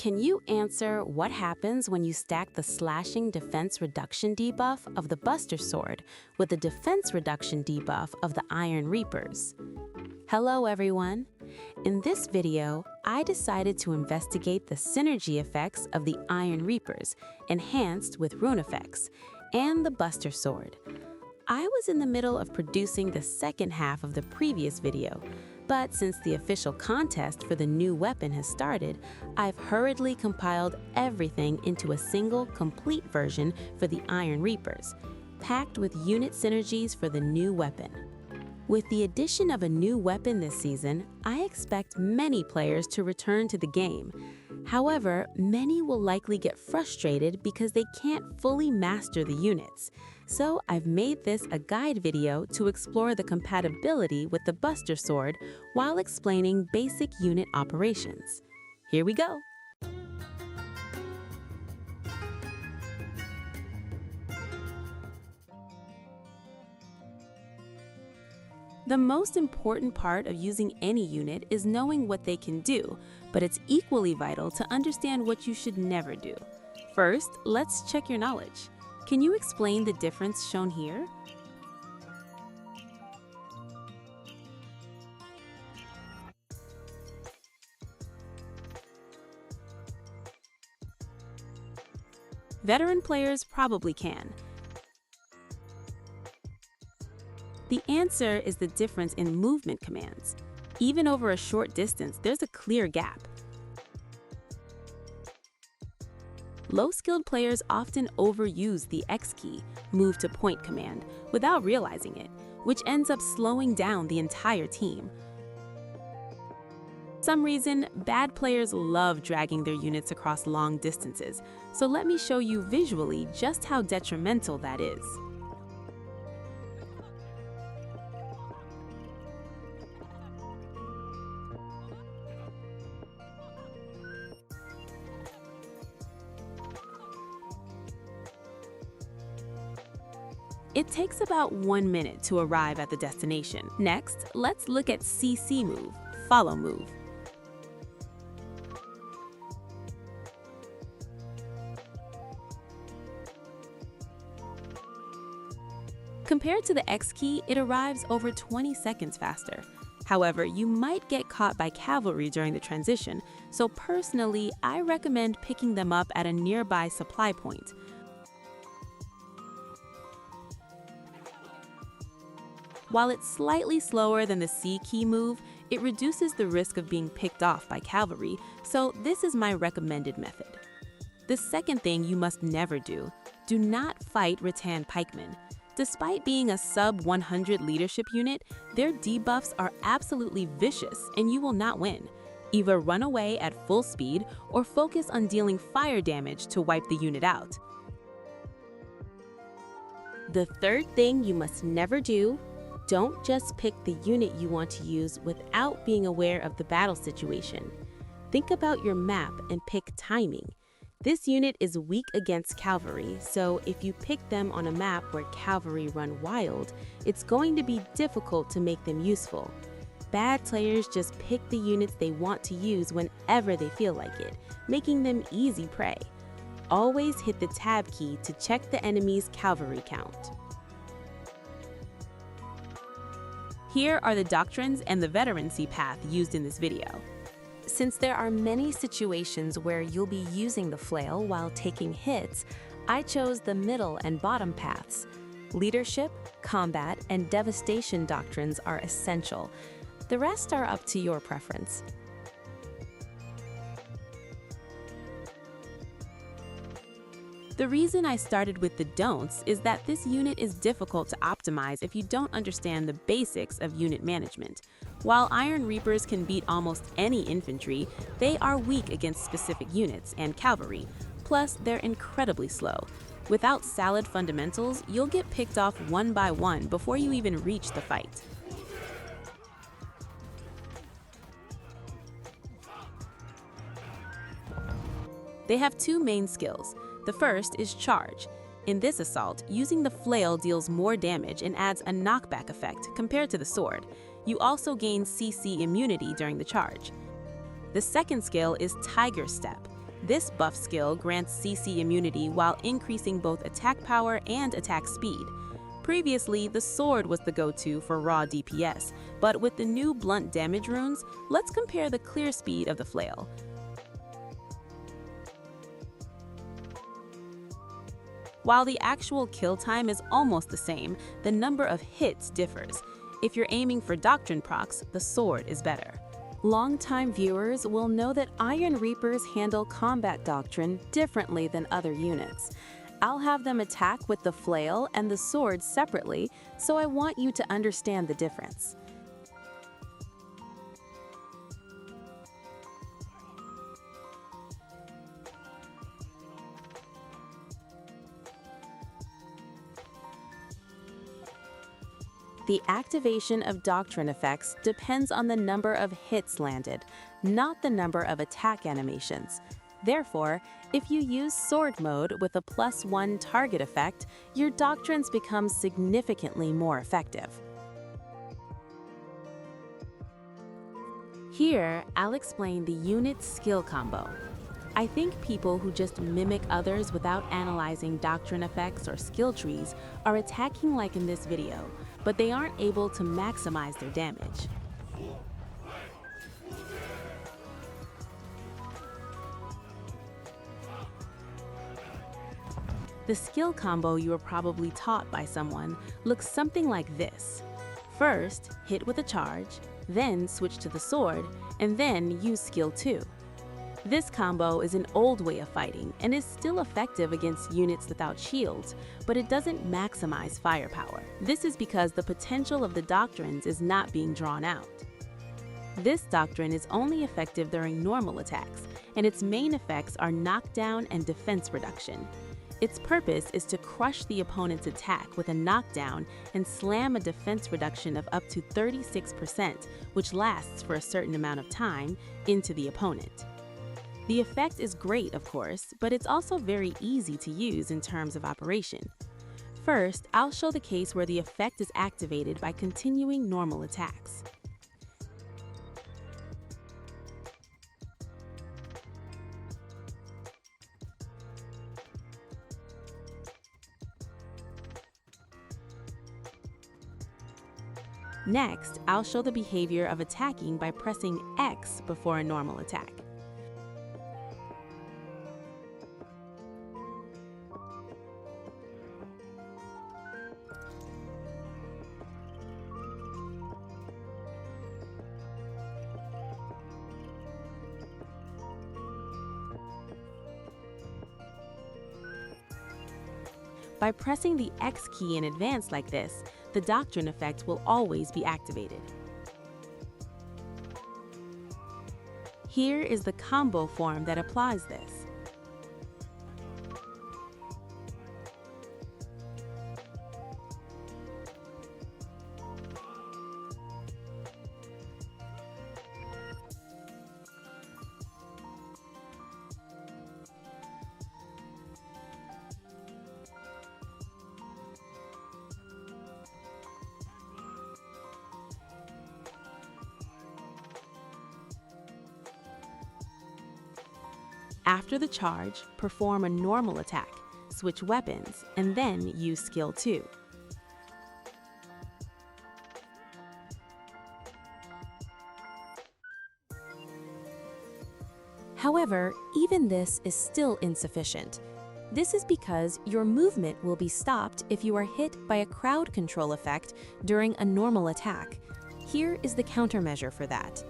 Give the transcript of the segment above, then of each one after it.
Can you answer what happens when you stack the slashing defense reduction debuff of the Buster Sword with the defense reduction debuff of the Iron Reapers? Hello everyone! In this video, I decided to investigate the synergy effects of the Iron Reapers, enhanced with rune effects, and the Buster Sword. I was in the middle of producing the second half of the previous video, but since the official contest for the new weapon has started, I've hurriedly compiled everything into a single, complete version for the Iron Reapers, packed with unit synergies for the new weapon. With the addition of a new weapon this season, I expect many players to return to the game. However, many will likely get frustrated because they can't fully master the units. So I've made this a guide video to explore the compatibility with the Buster Sword while explaining basic unit operations. Here we go! The most important part of using any unit is knowing what they can do, but it's equally vital to understand what you should never do. First, let's check your knowledge. Can you explain the difference shown here? Veteran players probably can. The answer is the difference in movement commands. Even over a short distance, there's a clear gap. Low-skilled players often overuse the X key, move to point command, without realizing it, which ends up slowing down the entire team. For some reason, bad players love dragging their units across long distances, so let me show you visually just how detrimental that is. It takes about 1 minute to arrive at the destination. Next, let's look at CC move, follow move. Compared to the X key, it arrives over 20 seconds faster. However, you might get caught by cavalry during the transition, so personally, I recommend picking them up at a nearby supply point. While it's slightly slower than the C key move, it reduces the risk of being picked off by cavalry, so this is my recommended method. The second thing you must never do: do not fight rattan pikemen. Despite being a sub-100 leadership unit, their debuffs are absolutely vicious and you will not win. Either run away at full speed or focus on dealing fire damage to wipe the unit out. The third thing you must never do: don't just pick the unit you want to use without being aware of the battle situation. Think about your map and pick timing. This unit is weak against cavalry, so if you pick them on a map where cavalry run wild, it's going to be difficult to make them useful. Bad players just pick the units they want to use whenever they feel like it, making them easy prey. Always hit the tab key to check the enemy's cavalry count. Here are the doctrines and the veterancy path used in this video. Since there are many situations where you'll be using the flail while taking hits, I chose the middle and bottom paths. Leadership, combat, and devastation doctrines are essential. The rest are up to your preference. The reason I started with the don'ts is that this unit is difficult to optimize if you don't understand the basics of unit management. While Iron Reapers can beat almost any infantry, they are weak against specific units and cavalry. Plus, they're incredibly slow. Without solid fundamentals, you'll get picked off one by one before you even reach the fight. They have two main skills. The first is charge. In this assault, using the flail deals more damage and adds a knockback effect compared to the sword. You also gain CC immunity during the charge. The second skill is Tiger Step. This buff skill grants CC immunity while increasing both attack power and attack speed. Previously, the sword was the go-to for raw DPS, but with the new blunt damage runes, let's compare the clear speed of the flail. While the actual kill time is almost the same, the number of hits differs. If you're aiming for Doctrine procs, the sword is better. Longtime viewers will know that Iron Reapers handle combat Doctrine differently than other units. I'll have them attack with the flail and the sword separately, so I want you to understand the difference. The activation of Doctrine effects depends on the number of hits landed, not the number of attack animations. Therefore, if you use Sword mode with a +1 target effect, your Doctrines become significantly more effective. Here, I'll explain the unit's skill combo. I think people who just mimic others without analyzing Doctrine effects or skill trees are attacking like in this video, but they aren't able to maximize their damage. The skill combo you were probably taught by someone looks something like this. First, hit with a charge, then switch to the sword, and then use skill 2. This combo is an old way of fighting and is still effective against units without shields, but it doesn't maximize firepower. This is because the potential of the Doctrines is not being drawn out. This Doctrine is only effective during normal attacks, and its main effects are knockdown and defense reduction. Its purpose is to crush the opponent's attack with a knockdown and slam a defense reduction of up to 36%, which lasts for a certain amount of time, into the opponent. The effect is great, of course, but it's also very easy to use in terms of operation. First, I'll show the case where the effect is activated by continuing normal attacks. Next, I'll show the behavior of attacking by pressing X before a normal attack. By pressing the X key in advance like this, the Doctrine effect will always be activated. Here is the combo form that applies this. After the charge, perform a normal attack, switch weapons, and then use skill 2. However, even this is still insufficient. This is because your movement will be stopped if you are hit by a crowd control effect during a normal attack. Here is the countermeasure for that.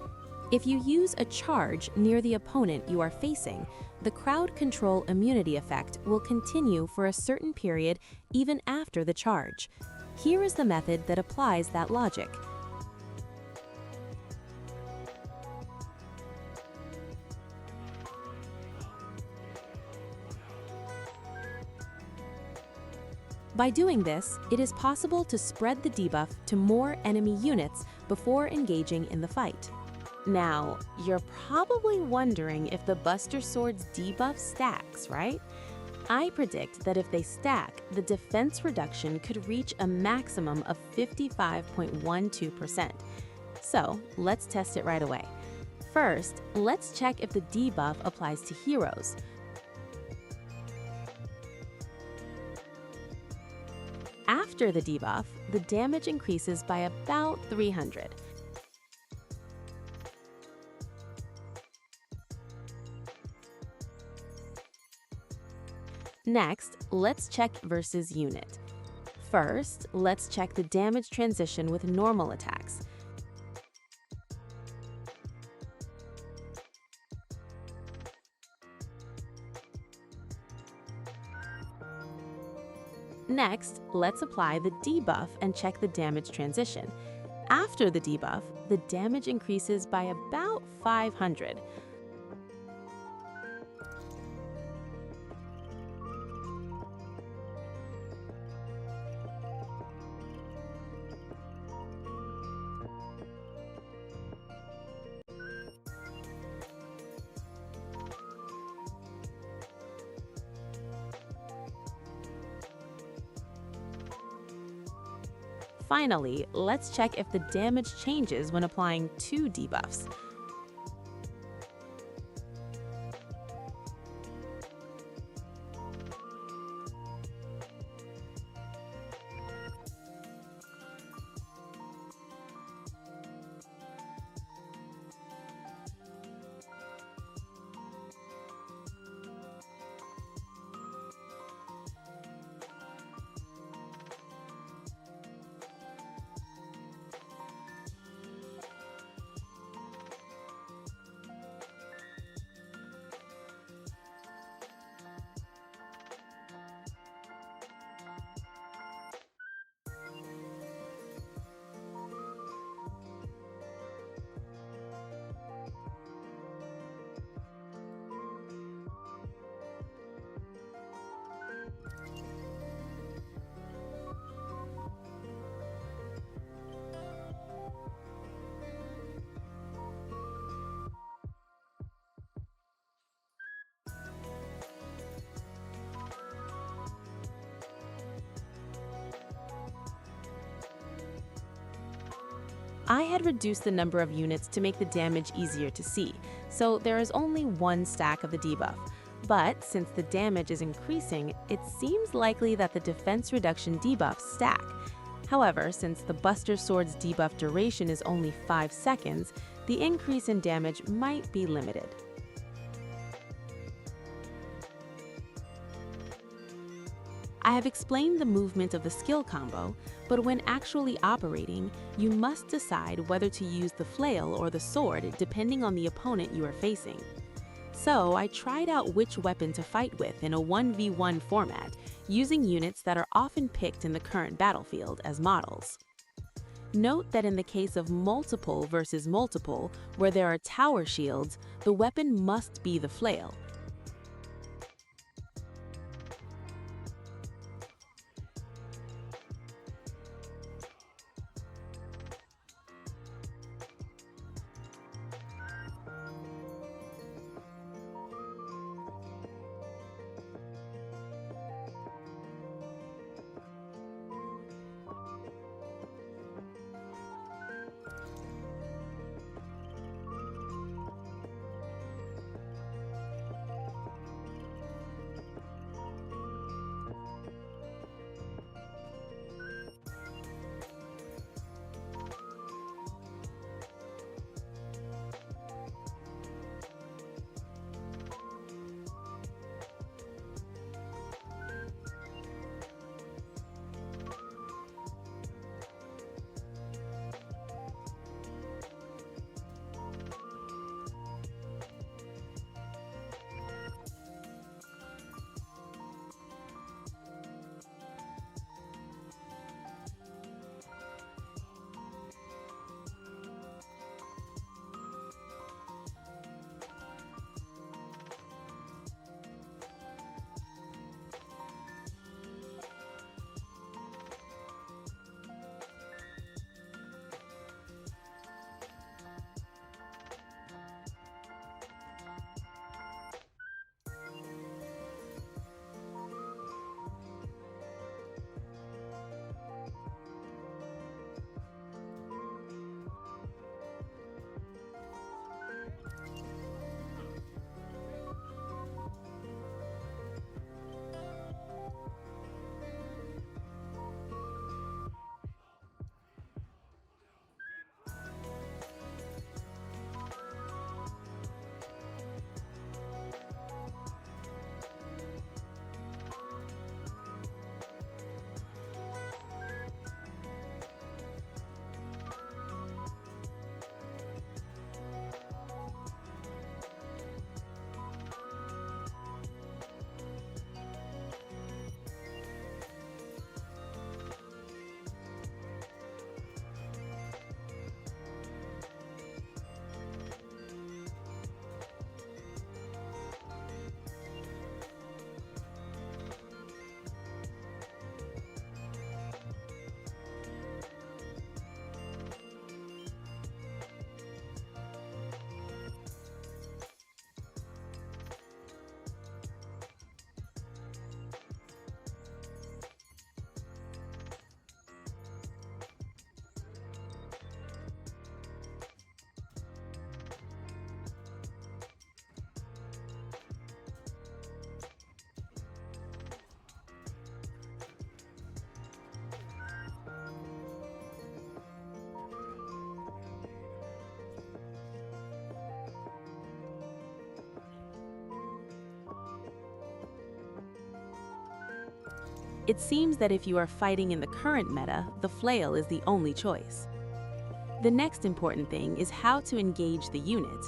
If you use a charge near the opponent you are facing, the crowd control immunity effect will continue for a certain period even after the charge. Here is the method that applies that logic. By doing this, it is possible to spread the debuff to more enemy units before engaging in the fight. Now, you're probably wondering if the Buster Sword's debuff stacks, right? I predict that if they stack, the defense reduction could reach a maximum of 55.12%. So, let's test it right away. First, let's check if the debuff applies to heroes. After the debuff, the damage increases by about 300. Next, let's check versus unit. First, let's check the damage transition with normal attacks. Next, let's apply the debuff and check the damage transition. After the debuff, the damage increases by about 500. Finally, let's check if the damage changes when applying 2 debuffs. I had reduced the number of units to make the damage easier to see, so there is only 1 stack of the debuff. But since the damage is increasing, it seems likely that the defense reduction debuffs stack. However, since the Buster Sword's debuff duration is only 5 seconds, the increase in damage might be limited. I have explained the movement of the skill combo, but when actually operating, you must decide whether to use the flail or the sword depending on the opponent you are facing. So I tried out which weapon to fight with in a 1v1 format, using units that are often picked in the current battlefield as models. Note that in the case of multiple versus multiple, where there are tower shields, the weapon must be the flail. It seems that if you are fighting in the current meta, the flail is the only choice. The next important thing is how to engage the unit.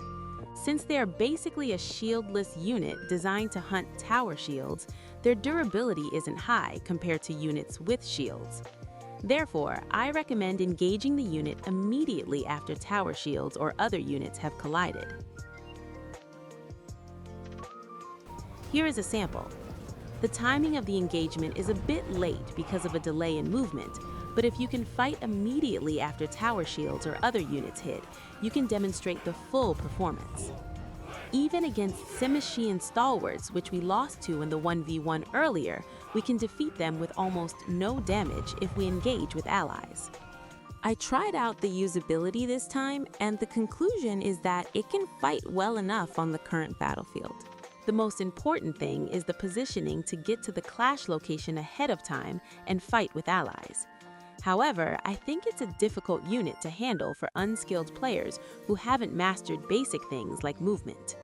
Since they are basically a shieldless unit designed to hunt tower shields, their durability isn't high compared to units with shields. Therefore, I recommend engaging the unit immediately after tower shields or other units have collided. Here is a sample. The timing of the engagement is a bit late because of a delay in movement, but if you can fight immediately after tower shields or other units hit, you can demonstrate the full performance. Even against Simishian stalwarts, which we lost to in the 1v1 earlier, we can defeat them with almost no damage if we engage with allies. I tried out the usability this time, and the conclusion is that it can fight well enough on the current battlefield. The most important thing is the positioning to get to the clash location ahead of time and fight with allies. However, I think it's a difficult unit to handle for unskilled players who haven't mastered basic things like movement.